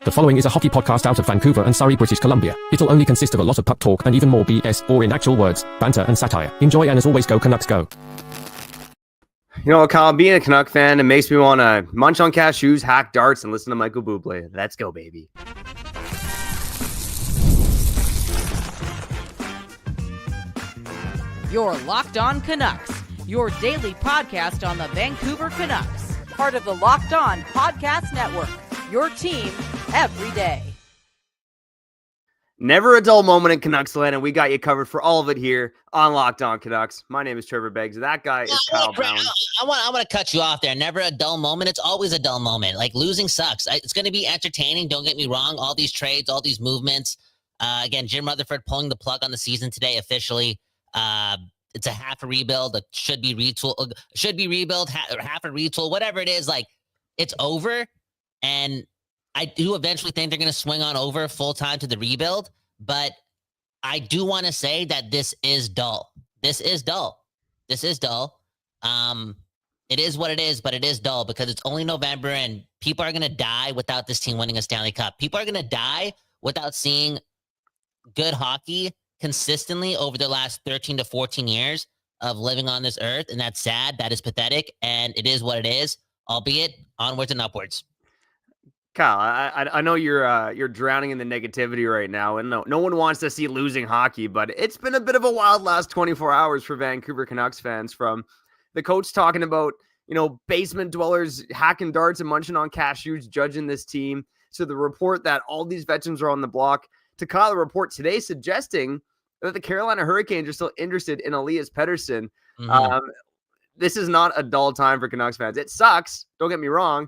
The following is a hockey podcast out of Vancouver and Surrey, British Columbia. It'll only consist of a lot of puck talk and even more BS, or in actual words, banter and satire. Enjoy, and as always, go Canucks go. You know, Kyle, being a Canuck fan, it makes me want to munch on cashews, hack darts, and listen to Michael Buble. Let's go, baby. You're Locked On Canucks, your daily podcast on the Vancouver Canucks, part of the Locked On Podcast Network, your team every day. Never a dull moment in Canucks land, and we got you covered for all of it here on Locked On Canucks. My name is Trevor Beggs. That guy is Kyle Brown. I want to cut you off there. Never a dull moment. It's always a dull moment. Like, losing sucks. It's going to be entertaining. Don't get me wrong. All these trades, all these movements. Again, Jim Rutherford pulling the plug on the season today officially. It's a half a rebuild. It should be retool. Should be rebuild. Half a retool. Whatever it is, like, it's over. And I do eventually think they're going to swing on over full time to the rebuild. But I do want to say that this is dull. This is dull. This is dull. It is what it is, but it is dull because it's only November and people are going to die without this team winning a Stanley Cup. People are going to die without seeing good hockey consistently over the last 13 to 14 years of living on this earth. And that's sad. That is pathetic. And it is what it is, albeit onwards and upwards. Kyle, I know you're drowning in the negativity right now, and no one wants to see losing hockey, but it's been a bit of a wild last 24 hours for Vancouver Canucks fans, from the coach talking about, basement dwellers hacking darts and munching on cashews, judging this team, to the report that all these veterans are on the block, to Kyle, a report today suggesting that the Carolina Hurricanes are still interested in Elias Pettersson. Mm-hmm. This is not a dull time for Canucks fans. It sucks, don't get me wrong,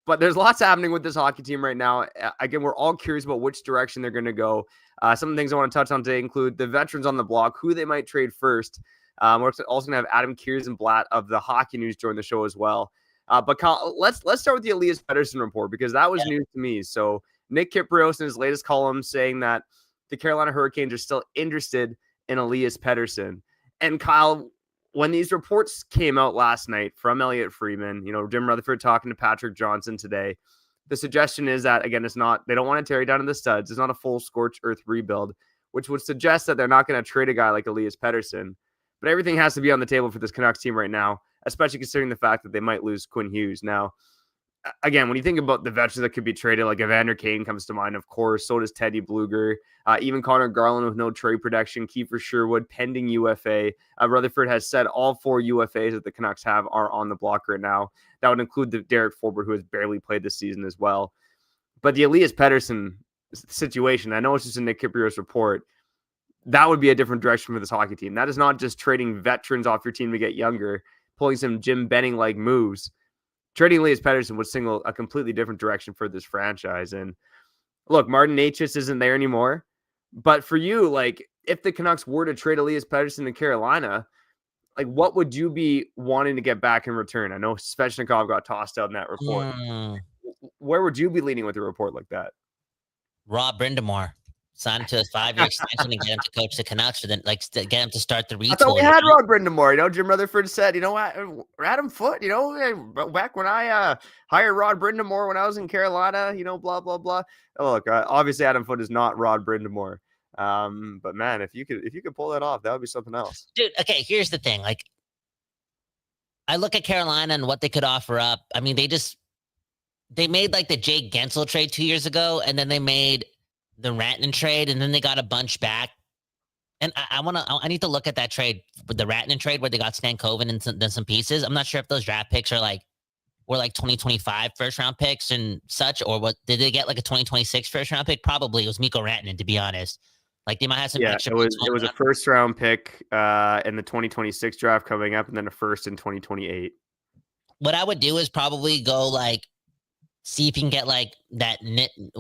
but there's lots happening with this hockey team right now. Again, we're all curious about which direction they're going to go. Some of the things I want to touch on today include the veterans on the block, who they might trade first. We're also going to have Adam Kierszenblat of the Hockey News join the show as well. But Kyle, let's start with the Elias Pettersson report, because that was news to me. So Nick Kypreos in his latest column saying that the Carolina Hurricanes are still interested in Elias Pettersson. And Kyle, when these reports came out last night from Elliot Friedman, Jim Rutherford talking to Patrick Johnson today, the suggestion is that, again, they don't want to tear down to the studs. It's not a full scorched earth rebuild, which would suggest that they're not going to trade a guy like Elias Pettersson. But everything has to be on the table for this Canucks team right now, especially considering the fact that they might lose Quinn Hughes. Now, again, when you think about the veterans that could be traded, like Evander Kane comes to mind, of course. So does Teddy Bluger. Even Connor Garland with no trade protection. Kiefer Sherwood pending UFA. Rutherford has said all 4 UFAs that the Canucks have are on the block right now. That would include the Derek Forbort, who has barely played this season as well. But the Elias Pettersson situation, I know it's just a Nick Kypreos report, that would be a different direction for this hockey team. That is not just trading veterans off your team to get younger, pulling some Jim Benning-like moves. Trading Elias Pettersson would signal a completely different direction for this franchise. And look, Martin Necas isn't there anymore. But for you, like, if the Canucks were to trade Elias Pettersson to Carolina, like, what would you be wanting to get back in return? I know Svechnikov got tossed out in that report. Where would you be leaning with a report like that? Rob Brindamore. Signed to a 5-year extension and get him to coach the Canucks, to get him to start the retool. I thought we had Rod Brindamore. Jim Rutherford said, Adam Foote, back when I hired Rod Brindamore when I was in Carolina, blah, blah, blah. Oh, look, obviously Adam Foote is not Rod Brindamore. But man, if you could pull that off, that would be something else. Dude, okay, here's the thing. Like, I look at Carolina and what they could offer up. I mean, they made like the Jake Gensel trade 2 years ago, and then they made the Rantanen trade, and then they got a bunch back. And I need to look at that trade, the Rantanen trade, where they got Stankoven and then some pieces. I'm not sure if those draft picks were like 2025 first round picks and such, or what did they get, like a 2026 first round pick? Probably it was Mikko Rantanen, to be honest. Like, they might have some. Yeah, it was a first round pick in the 2026 draft coming up, and then a first in 2028. What I would do is probably go like, see if you can get like that.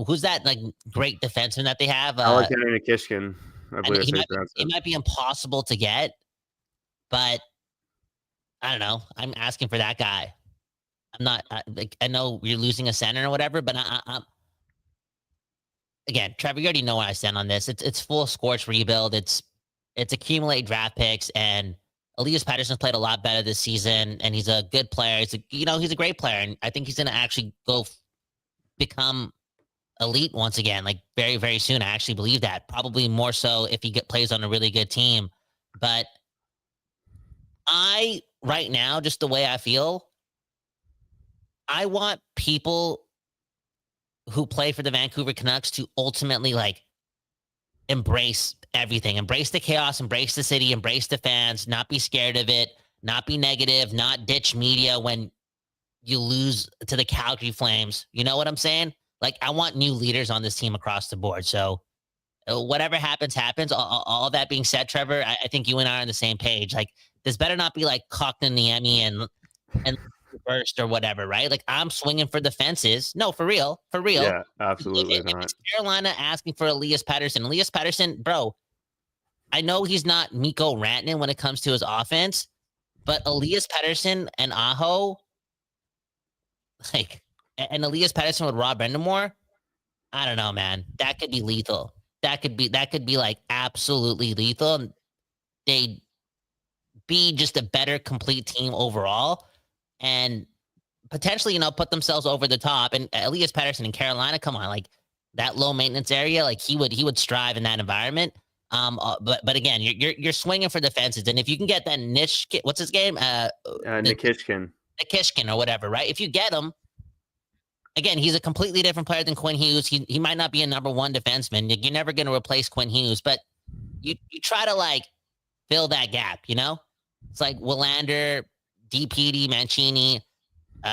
Who's that like great defenseman that they have? Alexander Nikishkin. I believe it might be impossible to get, but I don't know. I'm asking for that guy. I'm not I know you're losing a center or whatever, but I'm again, Trevor, you already know where I stand on this. It's full scorch rebuild. It's accumulate draft picks, and Elias Pettersson's played a lot better this season, and he's a good player. He's a great player, and I think he's going to actually go become elite once again, like very, very soon. I actually believe that. Probably more so if he plays on a really good team. But right now, just the way I feel, I want people who play for the Vancouver Canucks to ultimately like embrace everything, embrace the chaos, embrace the city, embrace the fans, not be scared of it, not be negative, not ditch media when you lose to the Calgary Flames. You know what I'm saying? Like, I want new leaders on this team across the board. So whatever happens, happens. All that being said, Trevor, I think you and I are on the same page. Like, this better not be like cocked in the Emmy and first or whatever, right? Like, I'm swinging for the fences. No, for real. Yeah, absolutely if not. it's Carolina asking for Elias Pettersson, bro, I know he's not Mikko Rantanen when it comes to his offense, but Elias Pettersson and Aho, like, and Elias Pettersson with Rob Brendamore, I don't know, man. That could be lethal. That could be like absolutely lethal. They'd be just a better complete team overall, and potentially, put themselves over the top. And Elias Pettersson in Carolina, come on, like that low maintenance area, like he would strive in that environment. But again, you're swinging for the fences, and if you can get that niche, what's his game? Nikishkin or whatever, right? If you get him, again, he's a completely different player than Quinn Hughes. He might not be a number one defenseman. You're never going to replace Quinn Hughes, but you try to like fill that gap. It's like Willander, DPD, Mancini,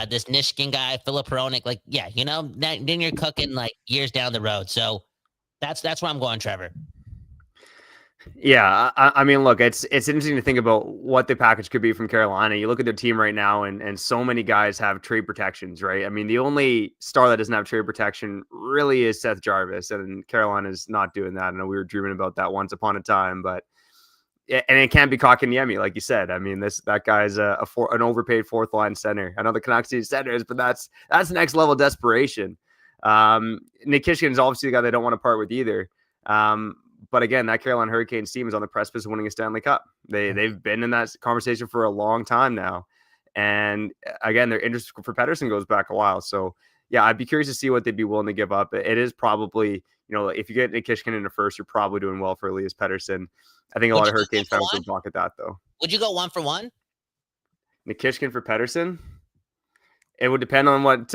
this Nishkin guy, Philip Hronik. Like, yeah, then you're cooking like years down the road. So that's where I'm going, Trevor. Yeah, I mean, look, it's interesting to think about what the package could be from Carolina. You look at their team right now, and so many guys have trade protections, right? I mean, the only star that doesn't have trade protection really is Seth Jarvis, and Carolina's not doing that. I know we were dreaming about that once upon a time, but and it can't be Kotkaniemi, like you said. I mean, that guy's an overpaid fourth line center. I know the Canucks need centers, but that's next level desperation. Nikishkin is obviously the guy they don't want to part with either. But again, that Carolina Hurricanes team is on the precipice of winning a Stanley Cup. They've been in that conversation for a long time now. And again, their interest for Pettersson goes back a while. So yeah, I'd be curious to see what they'd be willing to give up. It is probably, if you get Nikishkin in the first, you're probably doing well for Elias Pettersson. I think a lot of Hurricanes fans would balk at that though. Would you go 1-for-1? Nikishkin for Pettersson? It would depend on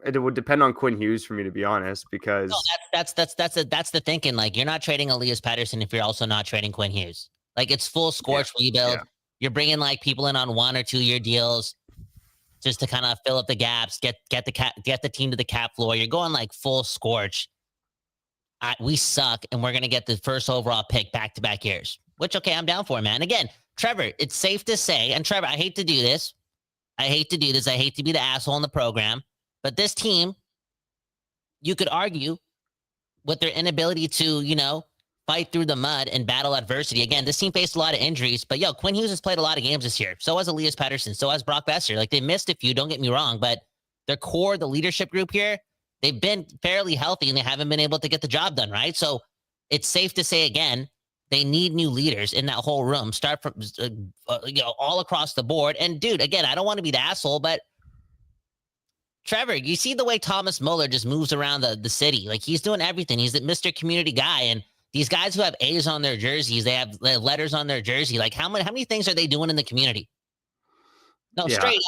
it would depend on Quinn Hughes for me, to be honest, because that's the thinking. Like, you're not trading Elias Pettersson if you're also not trading Quinn Hughes. Like, it's full scorch rebuild. Yeah. You're bringing like people in on 1 or 2 year deals just to kind of fill up the gaps, get the team to the cap floor. You're going like full scorch. We suck, and we're gonna get the first overall pick back-to-back years. Which, okay, I'm down for, man. Again, Trevor, it's safe to say, and Trevor, I hate to do this. I hate to be the asshole in the program, but this team, you could argue, with their inability to, fight through the mud and battle adversity. Again, this team faced a lot of injuries, but Quinn Hughes has played a lot of games this year. So has Elias Pettersson. So has Brock Besser. Like, they missed a few, don't get me wrong, but their core, the leadership group here, they've been fairly healthy and they haven't been able to get the job done, right? So it's safe to say, again, they need new leaders in that whole room. Start from, all across the board. And dude, again, I don't want to be the asshole, but Trevor, you see the way Thomas Muller just moves around the city. Like, he's doing everything. He's the Mr. Community guy. And these guys who have A's on their jerseys, they have letters on their jersey. Like, how many things are they doing in the community? No, yeah, straight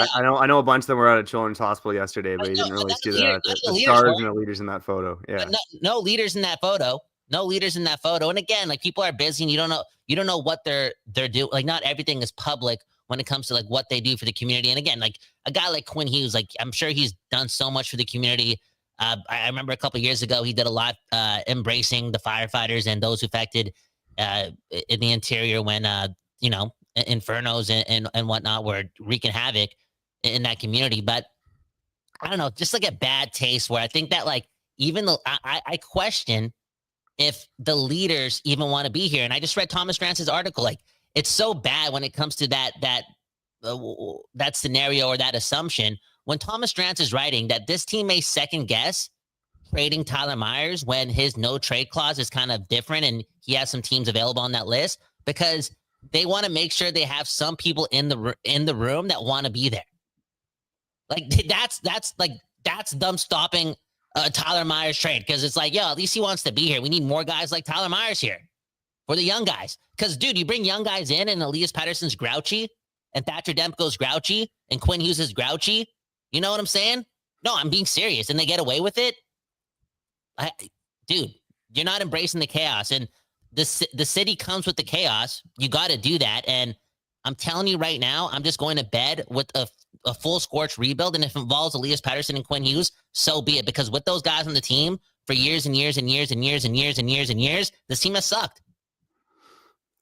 up. I know a bunch of them were out at Children's Hospital yesterday, but you didn't really see that. The stars and the leaders in that photo. Yeah. No leaders in that photo. No leaders in that photo. And again, like, people are busy and you don't know what they're doing. Like, not everything is public when it comes to like what they do for the community. And again, like a guy like Quinn Hughes, like, I'm sure he's done so much for the community. I remember a couple of years ago, he did a lot embracing the firefighters and those affected in the interior when, infernos and whatnot were wreaking havoc in that community. But I don't know, just like a bad taste where I think that like even though I question if the leaders even want to be here. And I just read Thomas Grance's article. Like, it's so bad when it comes to that scenario or that assumption. When Thomas Drance is writing that this team may second guess trading Tyler Myers when his no trade clause is kind of different and he has some teams available on that list because they want to make sure they have some people in the room that want to be there. Like, that's them stopping a Tyler Myers trade because it's like, yo, at least he wants to be here. We need more guys like Tyler Myers here for the young guys. Because, dude, you bring young guys in and Elias Pettersson's grouchy and Thatcher Demko's grouchy and Quinn Hughes is grouchy. You know what I'm saying? No, I'm being serious. And they get away with it. Dude, you're not embracing the chaos. And the city comes with the chaos. You got to do that. And I'm telling you right now, I'm just going to bed with a full scorch rebuild. And if it involves Elias Pettersson and Quinn Hughes, so be it. Because with those guys on the team for years and years and years and years and years and years and years, this team has sucked.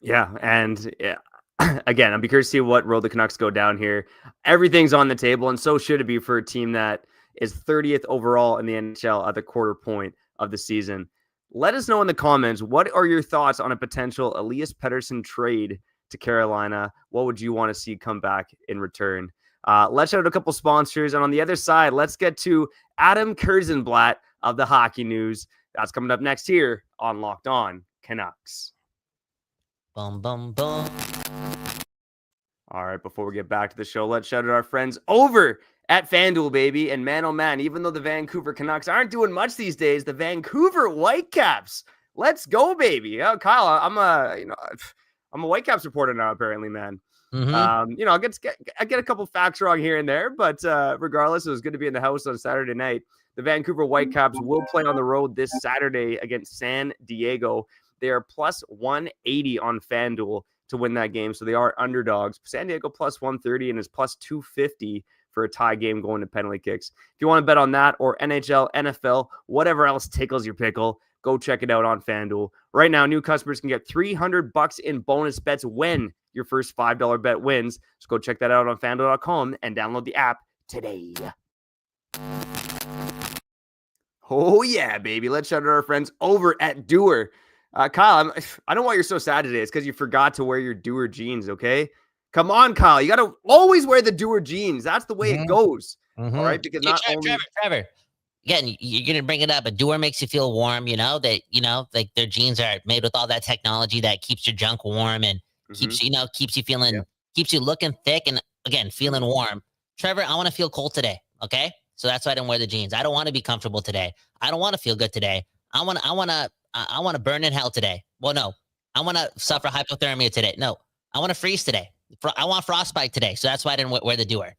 Yeah. And again, I'll be curious to see what road the Canucks go down here. Everything's on the table. And so should it be for a team that is 30th overall in the NHL at the quarter point of the season. Let us know in the comments, what are your thoughts on a potential Elias Pettersson trade to Carolina? What would you want to see come back in return? Let's shout out a couple sponsors. And on the other side, let's get to Adam Kierszenblat of the Hockey News. That's coming up next here on Locked On Canucks. Boom, boom, boom. All right, before we get back to the show, let's shout out our friends over at FanDuel, baby. And man, oh man, even though the Vancouver Canucks aren't doing much these days, the Vancouver Whitecaps, let's go, baby. Kyle, I'm a Whitecaps supporter now, apparently, man. Mm-hmm. I get a couple facts wrong here and there, but regardless, it was good to be in the house on Saturday night. The Vancouver Whitecaps will play on the road this Saturday against San Diego. They are plus 180 on FanDuel to win that game, so they are underdogs. San Diego plus 130 and is plus 250 for a tie game going to penalty kicks. If you want to bet on that or NHL, NFL, whatever else tickles your pickle, go check it out on FanDuel. Right now, new customers can get $300 in bonus bets when your first $5 bet wins. So go check that out on FanDuel.com and download the app today. Oh, yeah, baby. Let's shout out our friends over at Doer. Kyle, I know why you're so sad today. It's because you forgot to wear your Doer jeans, okay? Come on, Kyle. You got to always wear the Doer jeans. That's the way it goes. All right? Because Trevor. Again, you're going to bring it up, but Doer makes you feel warm, like their jeans are made with all that technology that keeps your junk warm and keeps you feeling, keeps you looking thick and, again, feeling warm. Trevor, I want to feel cold today, okay? So that's why I didn't wear the jeans. I don't want to be comfortable today. I don't want to feel good today. I want to burn in hell today. Well, no. I want to suffer hypothermia today. No. I want to freeze today. I want frostbite today. So that's why I didn't wear the Doer.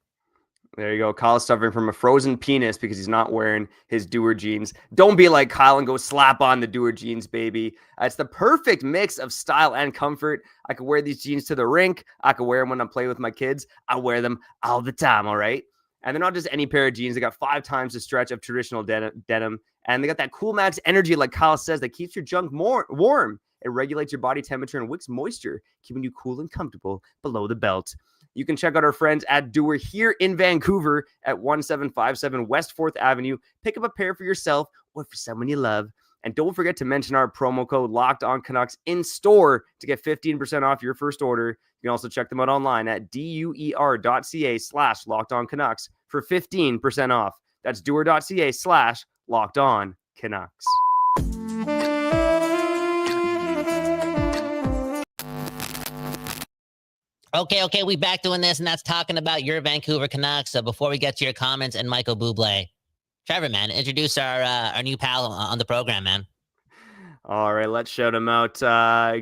There you go. Kyle's suffering from a frozen penis because he's not wearing his Doer jeans. Don't be like Kyle and go slap on the Doer jeans, baby. It's the perfect mix of style and comfort. I could wear these jeans to the rink. I could wear them when I'm playing with my kids. I wear them all the time, all right? And they're not just any pair of jeans. They got 5 times the stretch of traditional denim. And they got that Cool Max energy, like Kyle says, that keeps your junk more warm. It regulates your body temperature and wicks moisture, keeping you cool and comfortable below the belt. You can check out our friends at Doer here in Vancouver at 1757 West 4th Avenue. Pick up a pair for yourself or for someone you love. And don't forget to mention our promo code LOCKEDONCanucks in store to get 15% off your first order. You can also check them out online at duer.ca/LockedOnCanucks for 15% off. That's duer.ca/LockedOnCanucks. Okay, we back doing this, and that's talking about your Vancouver Canucks. So before we get to your comments and Michael Buble, Trevor, man, introduce our new pal on the program, man. All right, let's shout him out.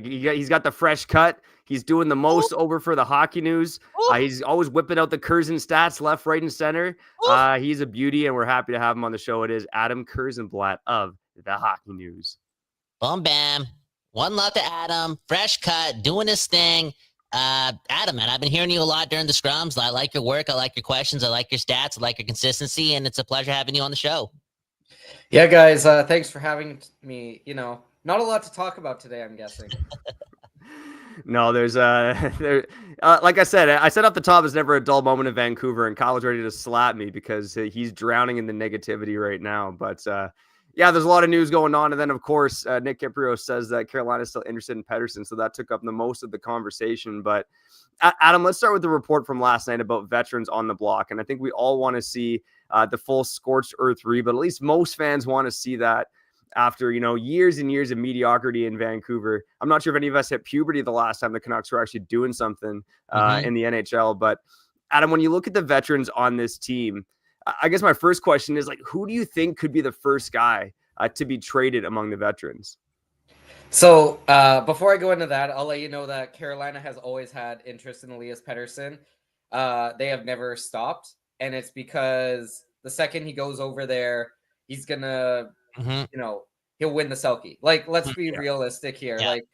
He's got the fresh cut. He's doing the most over for the Hockey News. He's always whipping out the Kerzen stats left, right, and center. He's a beauty, and we're happy to have him on the show. It is Adam Kierszenblat of the Hockey News. Boom, bam. One love to Adam. Fresh cut, doing his thing. Adam, man, I've been hearing you a lot during the scrums. I like your work. I like your questions. I like your stats. I like your consistency, and it's a pleasure having you on the show. Yeah, guys, thanks for having me. Not a lot to talk about today, I'm guessing. No, there's like I said off the top, it's never a dull moment in Vancouver, and Kyle was ready to slap me because he's drowning in the negativity right now. But yeah, there's a lot of news going on. And then, of course, Nick Kiprio says that Carolina is still interested in Pettersson. So that took up the most of the conversation. But Adam, let's start with the report from last night about veterans on the block. And I think we all want to see the full scorched earth rebuild. At least most fans want to see that after, years and years of mediocrity in Vancouver. I'm not sure if any of us hit puberty the last time the Canucks were actually doing something in the NHL. But Adam, when you look at the veterans on this team, I guess my first question is like, who do you think could be the first guy to be traded among the veterans? So before I go into that, I'll let you know that Carolina has always had interest in Elias Pettersson. They have never stopped, and it's because the second he goes over there, he's gonna, he'll win the Selkie. Like, let's be realistic here. Yeah. Like,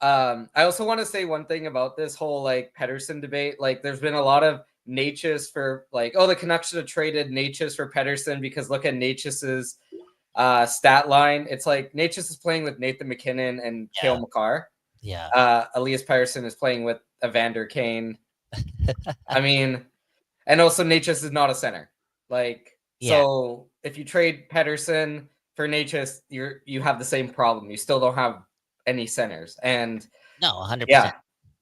I also want to say one thing about this whole like Pettersson debate. Like, there's been a lot of Natchez for like, oh, the Canucks should have traded Natchez for Pettersson because look at Natchez's stat line. It's like Natchez is playing with Nathan McKinnon and Cale Makar. Yeah. Elias Pettersson is playing with Evander Kane. I mean, and also Natchez is not a center. Like, so if you trade Pettersson for Natchez, you have the same problem. You still don't have any centers. And no, 100%. Yeah.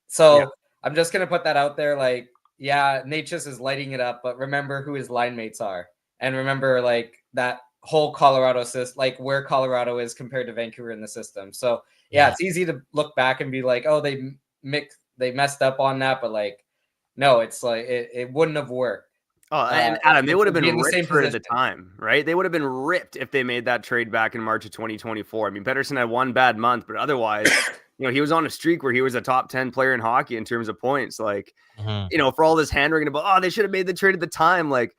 So I'm just gonna put that out there. Like, yeah, Natchez is lighting it up, but remember who his line mates are, and remember like that whole Colorado system, like where Colorado is compared to Vancouver in the system. So yeah, it's easy to look back and be like, oh, they messed up on that, but like, no, it's like it wouldn't have worked. Oh, and Adam, they would have been ripped for it at the time, right? They would have been ripped if they made that trade back in March of 2024. I mean, Pettersson had one bad month, but otherwise, he was on a streak where he was a top 10 player in hockey in terms of points. Like, for all this hand-wringing about, oh, they should have made the trade at the time. Like,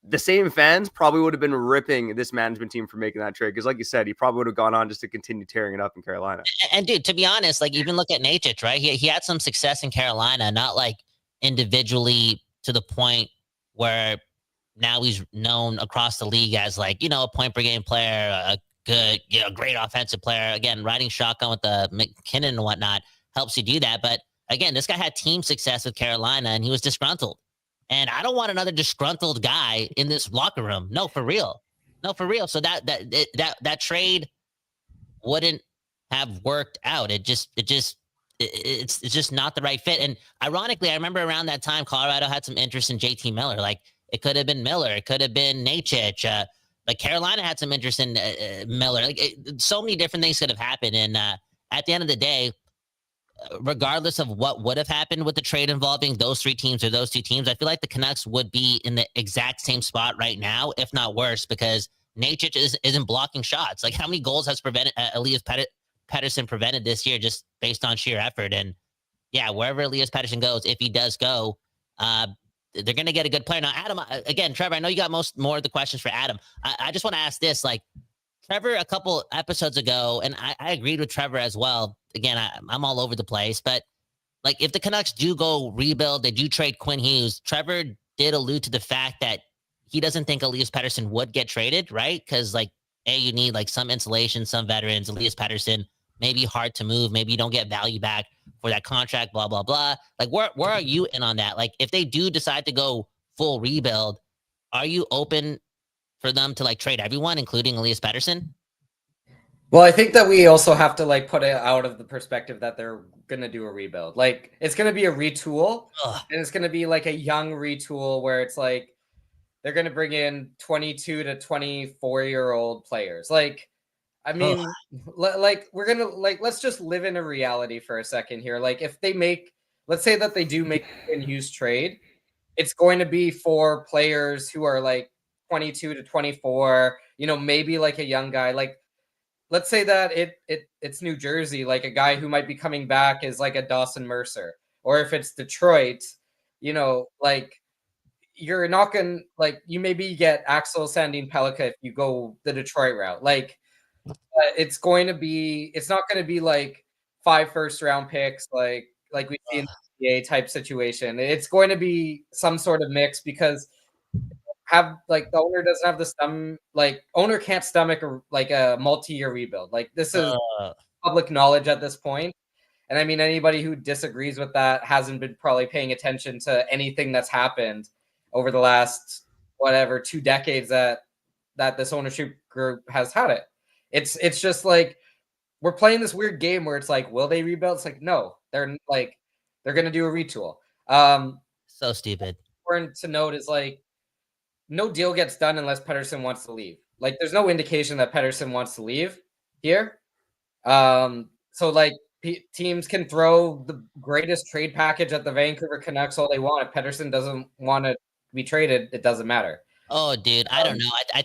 the same fans probably would have been ripping this management team for making that trade. Because like you said, he probably would have gone on just to continue tearing it up in Carolina. And dude, to be honest, like even look at Natchez, right? He had some success in Carolina, not like individually to the point where now he's known across the league as like, a point per game player, a good, great offensive player. Again, riding shotgun with the McKinnon and whatnot helps you do that. But again, this guy had team success with Carolina and he was disgruntled. And I don't want another disgruntled guy in this locker room. No, for real. So that trade wouldn't have worked out. It's just not the right fit. And ironically, I remember around that time, Colorado had some interest in JT Miller. Like it could have been Miller, it could have been Natchez. Like Carolina had some interest in Miller. Like so many different things could have happened. And at the end of the day, regardless of what would have happened with the trade involving those three teams or those two teams, I feel like the Canucks would be in the exact same spot right now, if not worse, because Natchez isn't blocking shots. Like how many goals has Elias Pettersson prevented this year just based on sheer effort? And yeah, wherever Elias Pettersson goes, if he does go, they're going to get a good player. Now, Adam, again, Trevor, I know you got more of the questions for Adam. I just want to ask this, like Trevor, a couple episodes ago, and I agreed with Trevor as well. Again, I'm all over the place, but like if the Canucks do go rebuild, they do trade Quinn Hughes, Trevor did allude to the fact that he doesn't think Elias Pettersson would get traded, right? Because like, you need like some insulation, some veterans. Elias Pettersson maybe hard to move. Maybe you don't get value back for that contract, blah, blah, blah. Like where are you in on that? Like if they do decide to go full rebuild, are you open for them to like trade everyone, including Elias Pettersson? Well, I think that we also have to like put it out of the perspective that they're going to do a rebuild. Like it's going to be a retool and it's going to be like a young retool where it's like they're going to bring in 22 to 24-year-old players. Like, I mean, like we're going to like, let's just live in a reality for a second here. Like if they let's say that they do make a Hughes trade, it's going to be for players who are like 22 to 24, maybe like a young guy. Like, let's say that it's New Jersey, like a guy who might be coming back is like a Dawson Mercer. Or if it's Detroit, like you're not going to, like, you maybe get Axel Sandin Pellikka if you go the Detroit route. Like, it's not going to be like 5 first-round picks like we see in the NBA type situation. It's going to be some sort of mix because the owner doesn't have the owner can't stomach a multi-year rebuild. Like this is public knowledge at this point. And I mean, anybody who disagrees with that hasn't been probably paying attention to anything that's happened over the last, 2 decades that this ownership group has had it. It's just like, we're playing this weird game where it's like, will they rebuild? It's like, no, they're going to do a retool. So stupid. Important to note is like, no deal gets done unless Pettersson wants to leave. Like, there's no indication that Pettersson wants to leave here. So like teams can throw the greatest trade package at the Vancouver Canucks all they want. If Pettersson doesn't want to be traded, it doesn't matter. Oh, dude, I don't know. I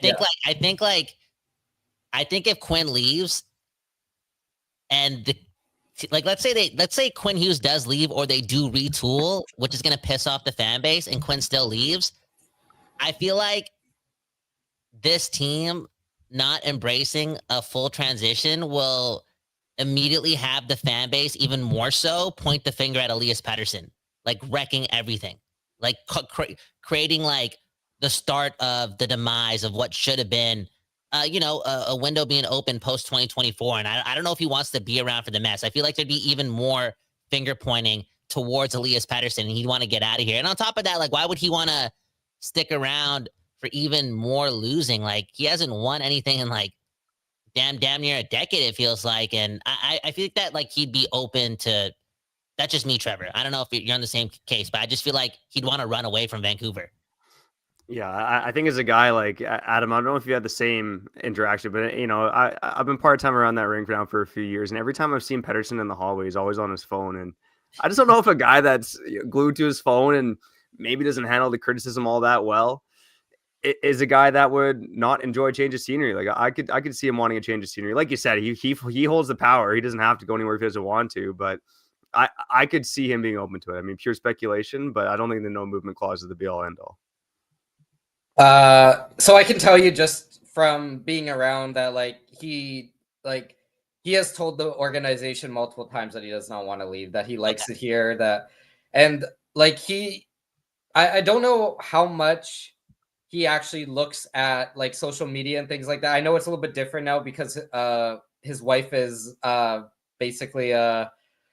think if Quinn leaves and let's say Quinn Hughes does leave or they do retool, which is going to piss off the fan base, and Quinn still leaves, I feel like this team not embracing a full transition will immediately have the fan base even more so point the finger at Elias Pettersson, like wrecking everything, like creating like the start of the demise of what should have been, a window being open post 2024. And I don't know if he wants to be around for the mess. I feel like there'd be even more finger pointing towards Elias Pettersson, and he'd want to get out of here. And on top of that, like, why would he want to stick around for even more losing? Like, he hasn't won anything in like damn near a decade, it feels like. And I feel like that, like, he'd be open to, that's just me, Trevor. I don't know if you're on the same case, but I just feel like he'd want to run away from Vancouver. Yeah, I think as a guy like Adam, I don't know if you had the same interaction, but I've been part-time around that rink now for a few years, and every time I've seen Pettersson in the hallway, he's always on his phone. And I just don't know if a guy that's glued to his phone and maybe doesn't handle the criticism all that well is a guy that would not enjoy a change of scenery. Like I could see him wanting a change of scenery. Like you said, he holds the power. He doesn't have to go anywhere if he doesn't want to, but I could see him being open to it. I mean, pure speculation, but I don't think the no movement clause is the be all end all. So I can tell you just from being around that, he has told the organization multiple times that he does not want to leave, that he likes it here, I don't know how much he actually looks at like social media and things like that. I know it's a little bit different now because his wife is basically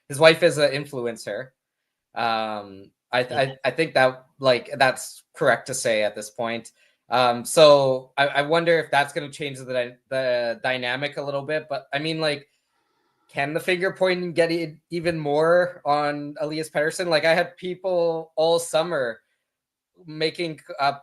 his wife is an influencer. I think that that's correct to say at this point. So I wonder if that's going to change the dynamic a little bit. But I mean, like, can the finger pointing get even more on Elias Pettersson? Like, I had people all summer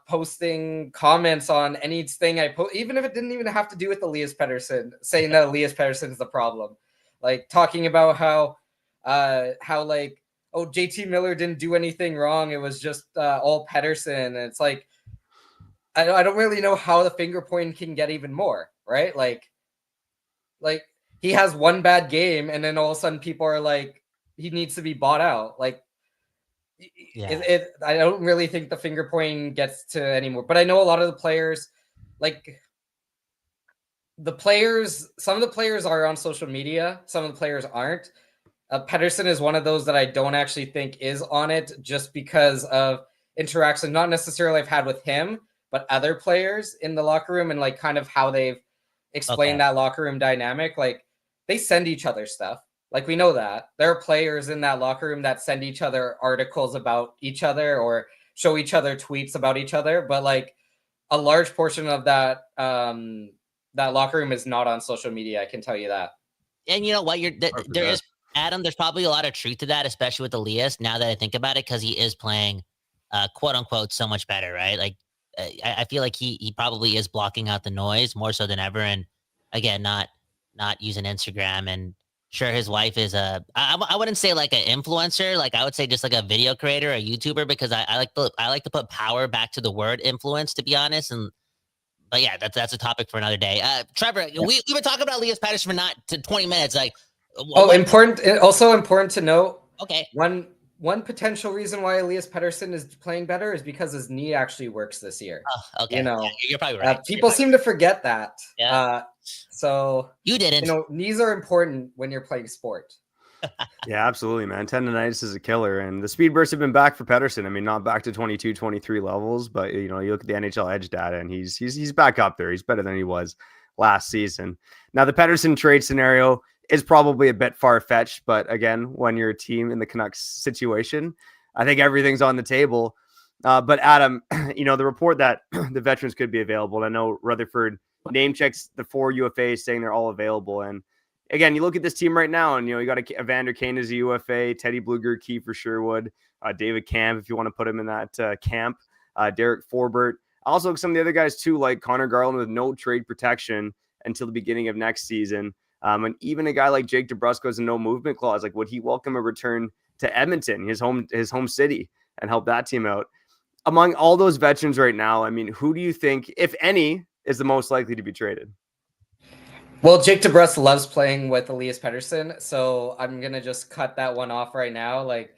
posting comments on anything I post, even if it didn't even have to do with Elias Pettersson, saying that Elias Pettersson is the problem. Like, talking about how like, oh, JT Miller didn't do anything wrong, it was just all Pettersson. And it's like, I don't really know how the finger pointing can get even more, right? Like he has one bad game, and then all of a sudden people are like, he needs to be bought out. Like, I don't really think the finger pointing gets to anymore. But I know a lot of the players, like some of the players are on social media, some of the players aren't. Pettersson is one of those that I don't actually think is on it, just because of interaction, not necessarily I've had with him, but other players in the locker room, and like kind of how they've explained that locker room dynamic. Like, they send each other stuff. Like, we know that there are players in that locker room that send each other articles about each other or show each other tweets about each other. But like, a large portion of that locker room is not on social media. I can tell you that. And you know what? There is, Adam, there's probably a lot of truth to that, especially with Elias, now that I think about it, because he is playing quote unquote so much better, right? Like, I feel like he probably is blocking out the noise more so than ever. And again, not using Instagram. And sure, his wife is I wouldn't say like an influencer. Like, I would say just like a video creator, a YouTuber, because I like to put power back to the word influence, to be honest. But yeah, that's a topic for another day. Trevor, we've been talking about Elias Pettersson for not to 20 minutes. Like, also important to note. Okay. One potential reason why Elias Pettersson is playing better is because his knee actually works this year. Oh, okay. You're probably right. People seem to forget that. Yeah. So you didn't. Knees are important when you're playing sport. Yeah, absolutely, man. Tendonitis is a killer, and the speed bursts have been back for Pettersson. I mean, not back to 22, 23 levels, but you look at the NHL Edge data, and he's back up there. He's better than he was last season. Now, the Pettersson trade scenario is probably a bit far-fetched, but again, when you're a team in the Canucks situation, I think everything's on the table. But Adam, the report that the veterans could be available, I know Rutherford name checks the 4 UFAs saying they're all available. And again, you look at this team right now, and you got Evander Kane as a UFA, Teddy Blueger, Kiefer Sherwood, David Camp, if you want to put him in that camp, Derek Forbert. Also, some of the other guys too, like Connor Garland with no trade protection until the beginning of next season. And even a guy like Jake DeBrusk has a no movement clause. Like, would he welcome a return to Edmonton, his home city, and help that team out? among all those veterans right now, I mean, who do you think, if any, is the most likely to be traded? Well, Jake DeBrusk loves playing with Elias Pettersson, so I'm gonna just cut that one off right now. Like,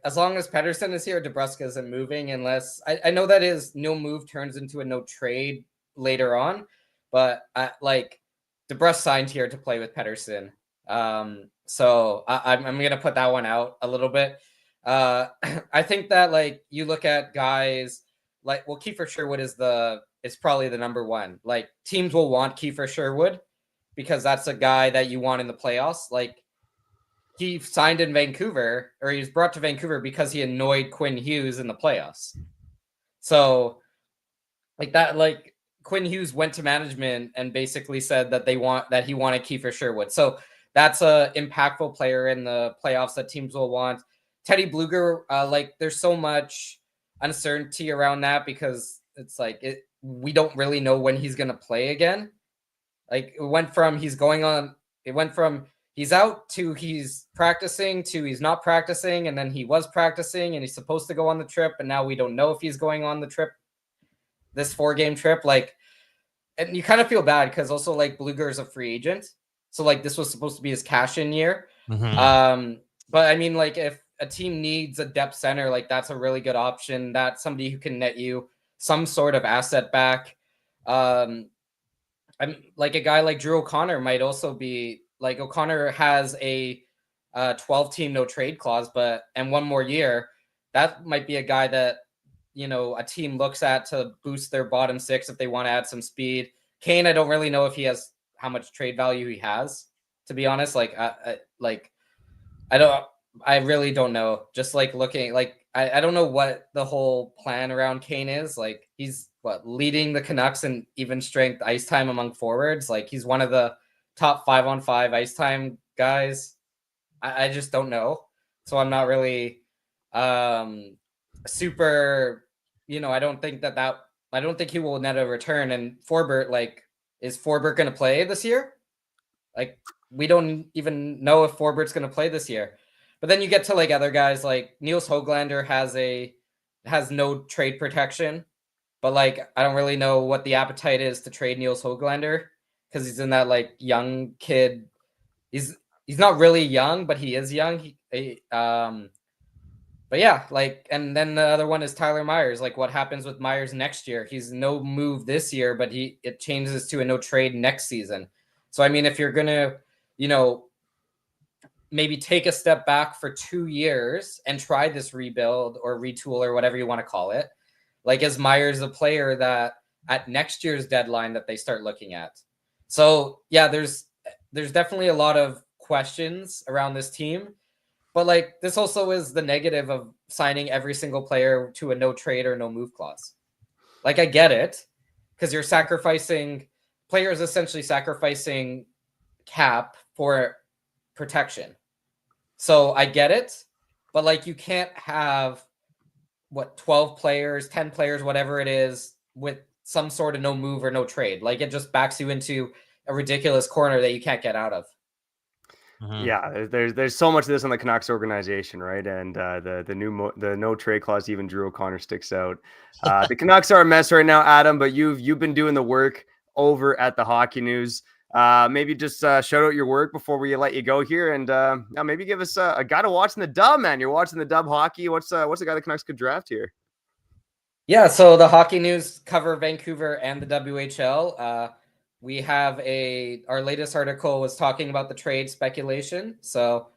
as long as Pettersson is here, DeBrusk isn't moving unless I know that is no move turns into a no trade later on, but DeBrusk signed here to play with Pettersson. So I'm gonna put that one out a little bit. I think that like you look at guys like Kiefer Sherwood is probably the number one. Like teams will want Kiefer Sherwood because that's a guy that you want in the playoffs. Like he signed in Vancouver, or he was brought to Vancouver because he annoyed Quinn Hughes in the playoffs. So like Quinn Hughes went to management and basically said that he wanted Kiefer Sherwood. So that's a impactful player in the playoffs that teams will want. Teddy Bluger, there's so much uncertainty around that because it's we don't really know when he's going to play again. Like it went from he's out to he's practicing to he's not practicing, and then he was practicing and he's supposed to go on the trip, and now we don't know if he's going on the trip, this 4-game trip. And you kind of feel bad because also like Bluger is a free agent, so like this was supposed to be his cash-in year. Mm-hmm. But I mean, like if a team needs a depth center, like that's a really good option. That's somebody who can net you some sort of asset back. I'm like a guy like Drew O'Connor might also be like O'Connor has a 12-team no trade clause, and one more year. That might be a guy that, a team looks at to boost their bottom six if they want to add some speed. Kane, I don't really know if he has how much trade value he has, to be honest. I really don't know. Just like looking, I don't know what the whole plan around Kane is. Like he's leading the Canucks in even strength ice time among forwards. Like he's one of the top 5-on-5 ice time guys. I just don't know. So I'm not really super, I don't think I don't think he will net a return. And Forbert, is Forbert going to play this year? Like we don't even know if Forbert's going to play this year. But then you get to other guys like Niels Höglander has no trade protection, but I don't really know what the appetite is to trade Niels Höglander because he's in that young kid. He's not really young, but he is young. But yeah, and then the other one is Tyler Myers. What happens with Myers next year? He's no move this year, but it changes to a no trade next season. So I mean, if you're gonna, maybe take a step back for 2 years and try this rebuild or retool or whatever you want to call it. Is Myers a player that at next year's deadline that they start looking at? So yeah, there's definitely a lot of questions around this team, but this also is the negative of signing every single player to a no trade or no move clause. I get it because you're sacrificing players, essentially sacrificing cap for protection. So I get it, but you can't have 12 players, 10 players, whatever it is, with some sort of no move or no trade. It just backs you into a ridiculous corner that you can't get out of. Mm-hmm. Yeah, there's so much of this on the Canucks organization, right? And the no trade clause, even Drew O'Connor sticks out. The Canucks are a mess right now, Adam, but you've been doing the work over at the Hockey News. Maybe just shout out your work before we let you go here, and maybe give us a guy to watch in the dub, man. You're watching the dub hockey. What's a guy the Canucks could draft here? Yeah, so the Hockey News cover Vancouver and the WHL. We have our latest article was talking about the trade speculation, so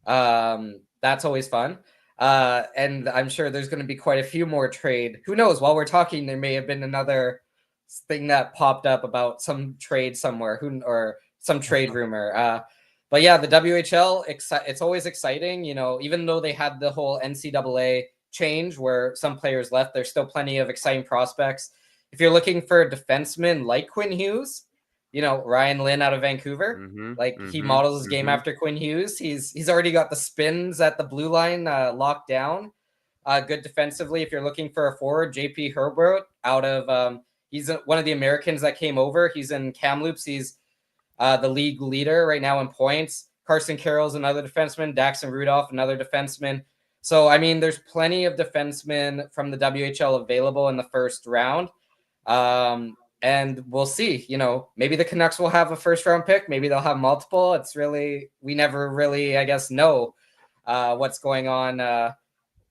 that's always fun. And I'm sure there's going to be quite a few more trade. Who knows? While we're talking, there may have been another thing that popped up about some trade somewhere, or some trade rumor. But yeah, the WHL, it's always exciting. Even though they had the whole NCAA change where some players left, there's still plenty of exciting prospects. If you're looking for a defenseman like Quinn Hughes, Ryan Lynn out of Vancouver, he models his game after Quinn Hughes. He's already got the spins at the blue line locked down. Good defensively. If you're looking for a forward, JP Herbert out of he's one of the Americans that came over. He's in Kamloops. He's the league leader right now in points. Carson Carroll's another defenseman. Daxon Rudolph, another defenseman. So, I mean, there's plenty of defensemen from the WHL available in the first round. And we'll see, maybe the Canucks will have a first round pick. Maybe they'll have multiple. We never really, I guess, know what's going on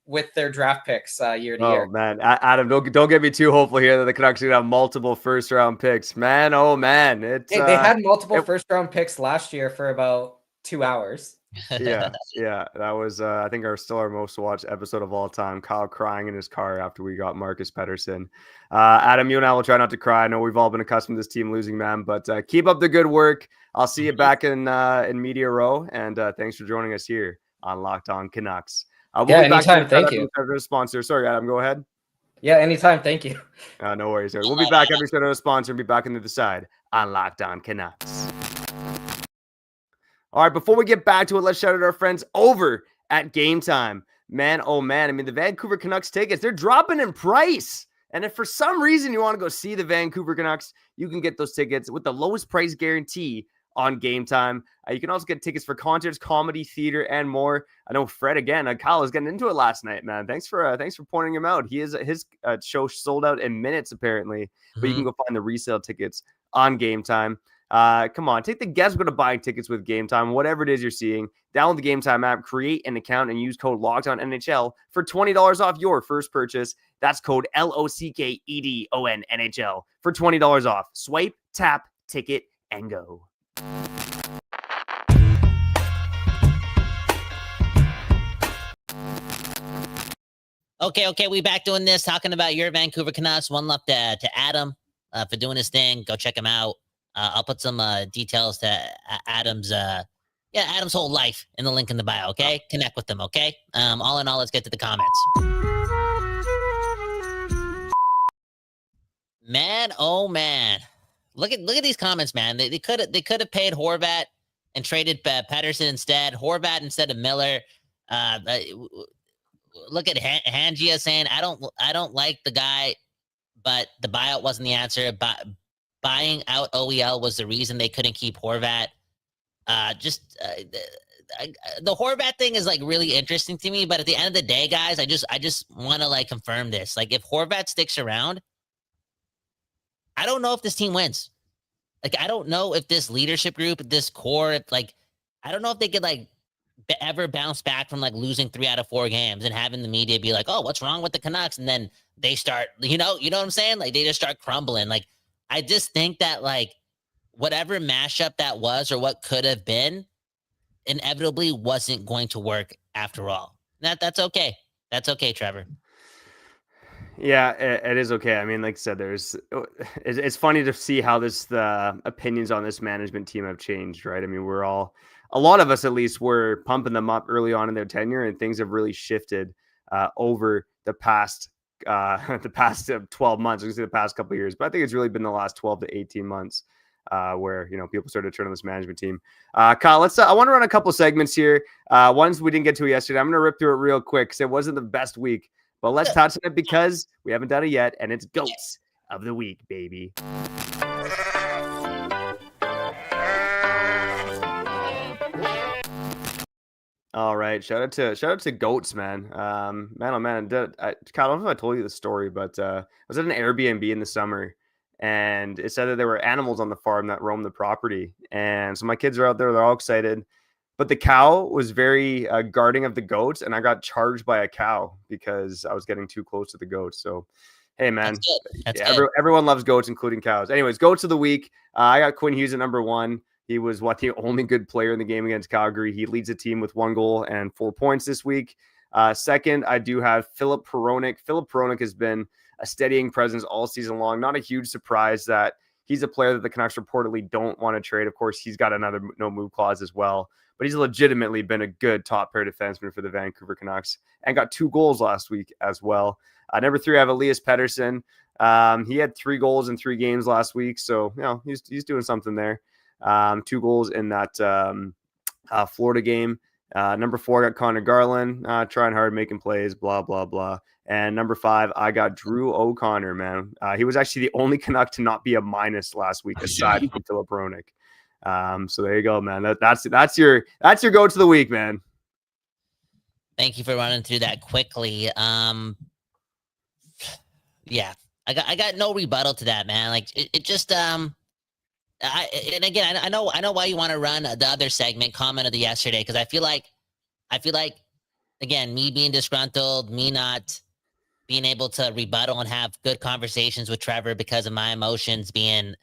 with their draft picks year to year. Oh man, Adam, don't get me too hopeful here that the Canucks are gonna have multiple first round picks. Man, oh man, they had multiple first round picks last year for about 2 hours. yeah, that was I think our most watched episode of all time. Kyle crying in his car after we got Marcus Pettersson. Adam, you and I will try not to cry. I know we've all been accustomed to this team losing, man, but keep up the good work. I'll see you back in Media Row, and thanks for joining us here on Locked On Canucks. We'll be anytime. Thank you. Sponsor. Sorry, Adam, go ahead. Yeah, anytime. Thank you. No worries. We'll be back every show to a sponsor and be back on the other side on Locked On Canucks. All right, before we get back to it, let's shout out our friends over at Gametime. Man, oh man, I mean, the Vancouver Canucks tickets, they're dropping in price. And if for some reason you want to go see the Vancouver Canucks, you can get those tickets with the lowest price guarantee on Gametime. You can also get tickets for concerts, comedy, theater, and more. I know Fred, again, Kyle was getting into it last night, man. Thanks for pointing him out. His show sold out in minutes, apparently. But you can go find the resale tickets on Gametime. Come on, take the guesswork of buying tickets with Gametime. Whatever it is you're seeing, download the Gametime app, create an account, and use code LOCKEDONNHL for $20 off your first purchase. That's code LOCKEDON NHL for $20 off. Swipe, tap, ticket, and go. Okay, we back doing this, talking about your Vancouver Canucks. One love to Adam for doing his thing. Go check him out. I'll put some details to Adam's whole life in the link in the bio, okay? Connect with them, okay? All in all, let's get to the comments. Man, oh man. Look at these comments, man. They could have paid Horvat and traded Pettersson instead. Horvat instead of Miller. Look at Hangia saying, I don't like the guy, but the buyout wasn't the answer. Buying out OEL was the reason they couldn't keep Horvat. The Horvat thing is like really interesting to me, but at the end of the day, guys, I just want to like confirm this. Like if Horvat sticks around, I don't know if this team wins. Like I don't know if this leadership group, this core, I don't know if they could like ever bounce back from like losing 3 out of 4 games and having the media be like, oh, what's wrong with the Canucks? And then they start, you know what I'm saying? Like they just start crumbling. Like I just think that like whatever mashup that was or what could have been inevitably wasn't going to work after all. That's okay. That's okay, Trevor. Yeah, it is okay. I mean, like I said, it's funny to see how the opinions on this management team have changed, right? I mean, a lot of us at least were pumping them up early on in their tenure, and things have really shifted over the past 12 months, the past couple of years. But I think it's really been the last 12 to 18 months where, people started to turn on this management team. Kyle, I want to run a couple segments here. Ones we didn't get to yesterday. I'm going to rip through it real quick because it wasn't the best week. But let's touch on it because we haven't done it yet, and it's Goats of the Week, baby. All right, shout out to Goats, man. Man, oh man, Kyle, I don't know if I told you the story, but I was at an Airbnb in the summer, and it said that there were animals on the farm that roamed the property, and so my kids are out there, they're all excited. But the cow was very guarding of the goats, and I got charged by a cow because I was getting too close to the goats. So, hey, man, That's good. Everyone loves goats, including cows. Anyways, Goats of the Week. I got Quinn Hughes at number 1. He was the only good player in the game against Calgary. He leads the team with 1 goal and 4 points this week. Second, I do have Filip Hronek. Filip Hronek has been a steadying presence all season long. Not a huge surprise that he's a player that the Canucks reportedly don't want to trade. Of course, he's got another no-move clause as well. But he's legitimately been a good top-pair defenseman for the Vancouver Canucks and got 2 goals last week as well. Number 3, I have Elias Pettersson. He had 3 goals in 3 games last week, so he's doing something there. 2 goals in that Florida game. Number 4, I got Connor Garland, trying hard, making plays, blah, blah, blah. And number 5, I got Drew O'Connor, man. He was actually the only Canuck to not be a minus last week, aside from Filip Hronek. So there you go, man. That's your Goats of the Week, man. Thank you for running through that quickly. Yeah, I got no rebuttal to that, man. Like it just and again, I know why you want to run the other segment, comment of the yesterday, because I feel like again, me being disgruntled, me not being able to rebuttal and have good conversations with Trevor because of my emotions being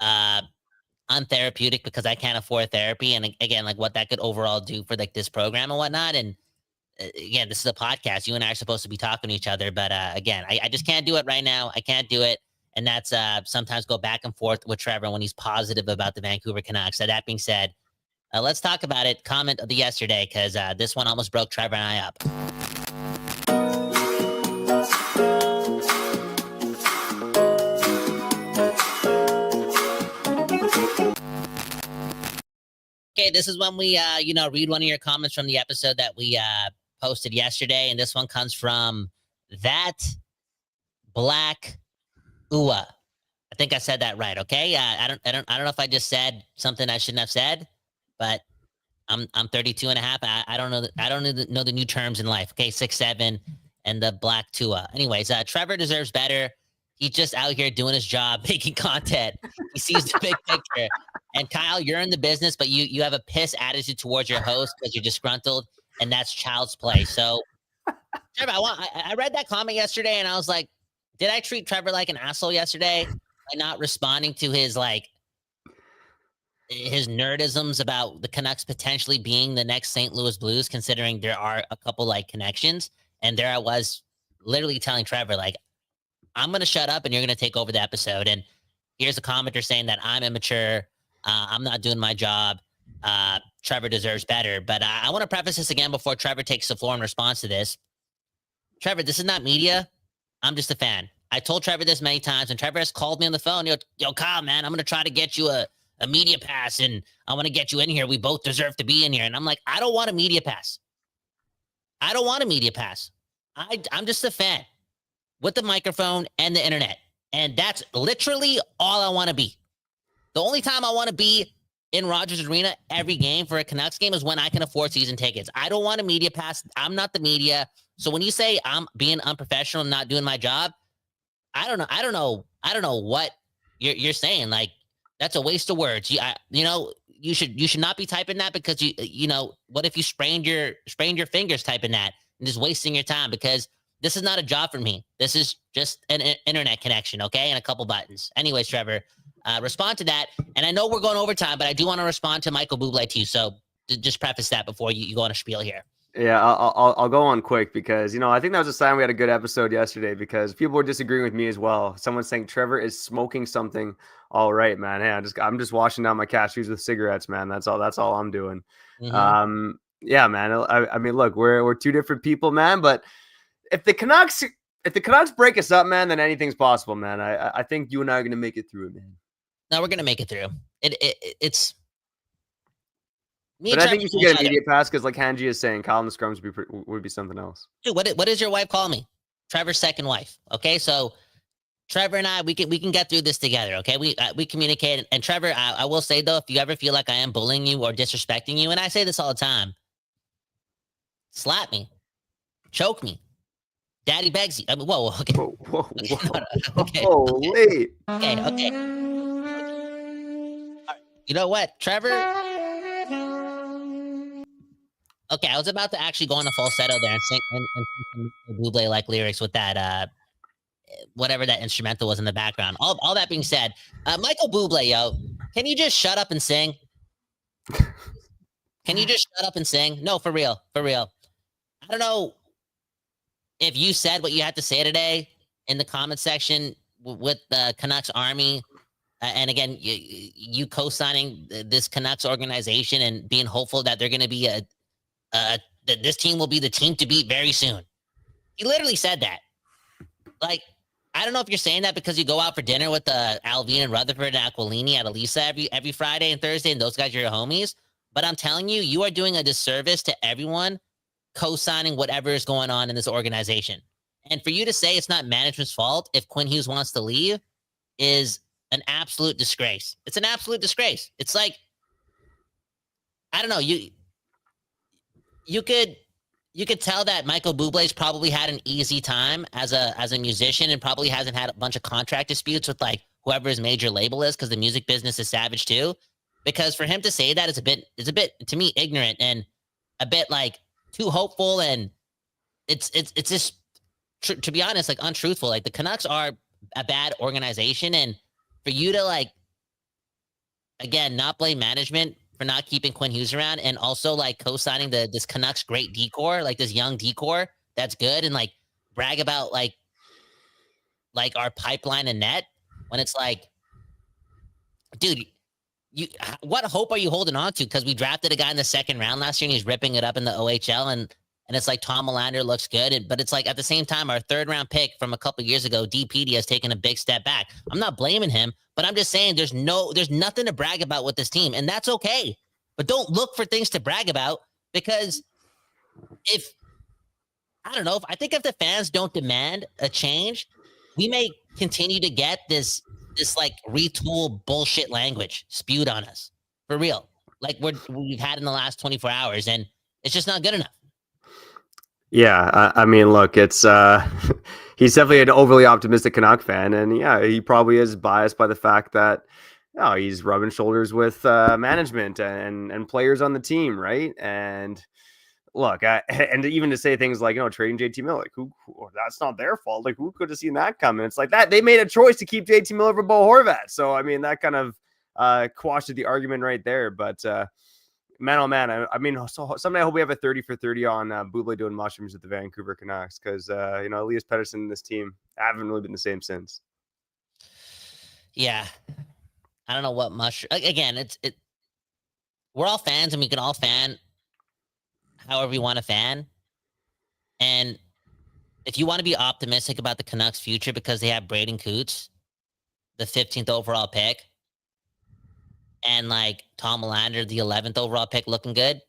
untherapeutic because I can't afford therapy, and again, like what that could overall do for like this program and whatnot. And again, this is a podcast. You and I are supposed to be talking to each other, but again, I just can't do it right now. I can't do it. And that's sometimes go back and forth with Trevor when he's positive about the Vancouver Canucks. So that being said, let's talk about it. Comment of the yesterday, because this one almost broke Trevor and I up. Okay, this is when we, read one of your comments from the episode that we posted yesterday, and this one comes from that Black Ua. I think I said that right. Okay, I don't know if I just said something I shouldn't have said, but I'm 32 and a half. I don't know. I don't know the new terms in life. Okay, 6'7", and the Black Tua. Anyways, Trevor deserves better. He's just out here doing his job, making content. He sees the big picture. And Kyle, you're in the business, but you have a piss attitude towards your host because you're disgruntled, and that's child's play. So, Trevor, I read that comment yesterday, and I was like, did I treat Trevor like an asshole yesterday by not responding to his nerdisms about the Canucks potentially being the next St. Louis Blues, considering there are a couple connections? And there I was literally telling Trevor, I'm going to shut up and you're going to take over the episode. And here's a commenter saying that I'm immature. I'm not doing my job. Trevor deserves better. But I want to preface this again before Trevor takes the floor in response to this. Trevor, this is not media. I'm just a fan. I told Trevor this many times, and Trevor has called me on the phone. Yo, Kyle, man, I'm going to try to get you a media pass, and I want to get you in here. We both deserve to be in here. And I'm like, I don't want a media pass. I don't want a media pass. I'm just a fan with the microphone and the internet. And that's literally all I want to be. The only time I want to be in Rogers Arena every game for a Canucks game is when I can afford season tickets. I don't want a media pass. I'm not the media. So when you say I'm being unprofessional and not doing my job, I don't know what you're saying. That's a waste of words. You should not be typing that, because what if you sprained your fingers typing that and just wasting your time? Because this is not a job for me. This is just an internet connection, okay? And a couple buttons. Anyways, Trevor, respond to that. And I know we're going overtime, but I do want to respond to Michael Buble too. So just preface that before you go on a spiel here. Yeah, I'll go on quick because, I think that was a sign we had a good episode yesterday, because people were disagreeing with me as well. Someone's saying Trevor is smoking something. All right, man. Hey, I'm just washing down my cashews with cigarettes, man. That's all I'm doing. Mm-hmm. Yeah, man. I mean, look, we're two different people, man, but if the Canucks break us up, man, then anything's possible, man. I think you and I are going to make it through it, man. No, we're going to make it through. It's me. But I think you should get a media pass, because like Hanji is saying, Colin the Scrums would be something else. Dude, what does your wife call me? Trevor's second wife. Okay, so Trevor and I, we can get through this together. Okay, we communicate. And Trevor, I will say though, if you ever feel like I am bullying you or disrespecting you, and I say this all the time, slap me, choke me. Daddy Beggsy. I mean, whoa, okay. Whoa. Okay. Holy. Okay. Right. You know what, Trevor? Okay, I was about to actually go on a falsetto there and sing and Bublé lyrics with that whatever that instrumental was in the background. All that being said, Michael Buble, yo, can you just shut up and sing? Can you just shut up and sing? No, for real. I don't know if you said what you had to say today in the comment section with the Canucks Army, and again, you co-signing this Canucks organization and being hopeful that they're going to be that this team will be the team to beat very soon. He literally said that. I don't know if you're saying that because you go out for dinner with Alvin and Rutherford and Aquilini at Elisa every Friday and Thursday, and those guys are your homies. But I'm telling you, you are doing a disservice to everyone co-signing whatever is going on in this organization. And for you to say it's not management's fault if Quinn Hughes wants to leave is an absolute disgrace. It's an absolute disgrace. It's like, I don't know, you could you could tell that Michael Bublé's probably had an easy time as a musician and probably hasn't had a bunch of contract disputes with like whoever his major label is, because the music business is savage too. Because for him to say that is a bit to me ignorant and a bit like too hopeful, and it's just to be honest, like untruthful. Like the Canucks are a bad organization, and for you to like again not blame management for not keeping Quinn Hughes around, and also like co-signing this Canucks great decor, like this young decor that's good, and like brag about like our pipeline and net when it's like, dude, what hope are you holding on to? Because we drafted a guy in the second round last year and he's ripping it up in the OHL, and it's like Tom Melander looks good, but it's like at the same time our third round pick from a couple years ago, DPD, has taken a big step back. I'm not blaming him, but I'm just saying there's nothing to brag about with this team, and that's okay. But don't look for things to brag about, because I think if the fans don't demand a change, we may continue to get this like retool bullshit language spewed on us for real, like we've had in the last 24 hours, and it's just not good enough. Yeah, I mean, look, it's he's definitely an overly optimistic Canuck fan, and yeah, he probably is biased by the fact that he's rubbing shoulders with management and players on the team, right? And look, and even to say things like, trading JT Miller, like who that's not their fault. Like who could have seen that coming? It's like that they made a choice to keep JT Miller over Bo Horvat. So I mean, that kind of quashed the argument right there. But man, oh man, I mean, so someday I hope we have a 30 for 30 on Bublé doing mushrooms with the Vancouver Canucks, because Elias Pettersson and this team haven't really been the same since. Yeah, I don't know what mushroom. Again, we're all fans, and we can all fan however you want to fan. And if you want to be optimistic about the Canucks' future because they have Braden Coots, the 15th overall pick, and like Tom Melander, the 11th overall pick, looking good,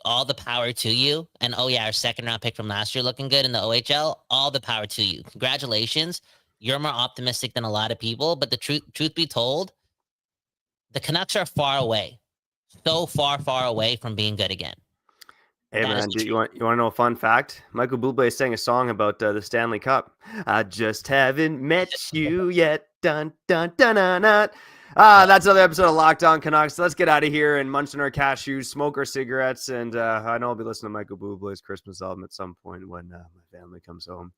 all the power to you. And our second round pick from last year looking good in the OHL, all the power to you. Congratulations. You're more optimistic than a lot of people, but the truth be told, the Canucks are far away. So far away from being good again. Hey man, you want to know a fun fact? Michael Buble sang a song about the Stanley Cup. I just haven't met you yet. Dun dun dun dun dun. That's another episode of Locked On Canucks. Let's get out of here and munch on our cashews, smoke our cigarettes, and I know I'll be listening to Michael Bublé's Christmas album at some point when my family comes home.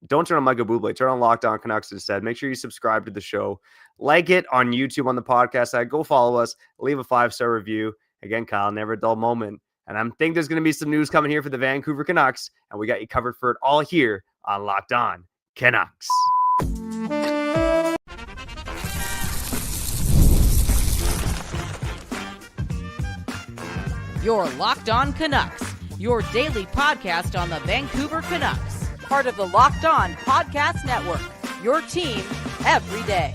Don't turn on Michael Buble. Turn on Locked On Canucks instead. Make sure you subscribe to the show. Like it on YouTube on the podcast side. Go follow us. Leave a 5-star review. Again, Kyle, never a dull moment. And I think there's going to be some news coming here for the Vancouver Canucks, and we got you covered for it all here on Locked On Canucks. You're Locked On Canucks, your daily podcast on the Vancouver Canucks. Part of the Locked On Podcast Network, your team every day.